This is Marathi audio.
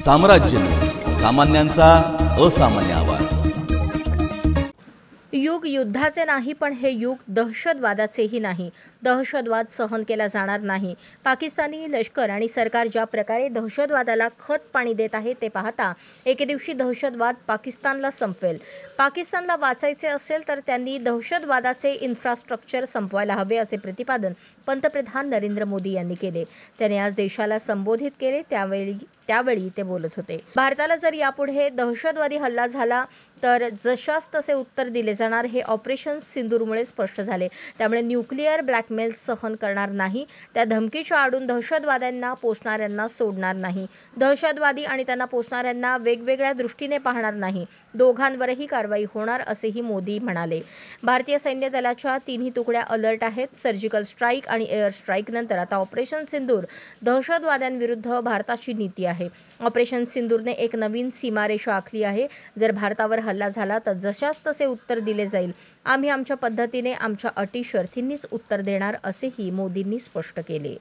साम्राज्य सामान्यांचा असामान्य आवाज। युग युद्धाचे नाही, पण हे युग दहशतवादाचेही नाही। दहशतवाद सहन केला जाणार नाही। पाकिस्तानी लष्कर आणि सरकार ज्या प्रकारे दहशतवादाला खत पाणी देत आहे ते पाहता एके दिवशी दहशतवाद पाकिस्तानला संपवेल। पाकिस्तानला वाचायचे असेल तर त्यांनी दहशतवादाचे इन्फ्रास्ट्रक्चर संपवायला हवे, असे प्रतिपादन पंतप्रधान नरेंद्र मोदी यांनी केले। त्यांनी आज देशाला संबोधित केले, त्यावेळी ते बोलत होते। भारताला जर यापुढे दहशतवादी हल्ला झाला तर जशास तसे उत्तर दिले जाणार हे ऑपरेशन सिंदूरमुळे स्पष्ट झाले। त्यामुळे न्यूक्लिअर ब्लॅकमेल सहन करणार नाही, त्या धमकीच्या आडून दहशतवाद्यांना पोसणाऱ्यांना सोडणार नाही, दहशतवादी आणि त्यांना पोसणाऱ्यांना वेगवेगळ्या दृष्टीने पाहणार नाही, दोघांवरही कारवाई होणार, असेही मोदी म्हणाले। भारतीय सैन्य दलाच्या तिन्ही तुकड्या अलर्ट आहेत। सर्जिकल स्ट्राईक आणि एअर स्ट्राईक नंतर आता ऑपरेशन सिंदूर दहशतवाद्यांविरुद्ध भारताची नीती आहे। ऑपरेशन सिंदूरने एक नवीन सीमारेषा आखली आहे। जर भारतावर हल्ला झाला तर जशास तसे उत्तर दिले जाईल। आम्ही आमच्या पद्धतीने आमच्या अटी शर्थींनीच उत्तर देणार, असेही मोदींनी स्पष्ट केले।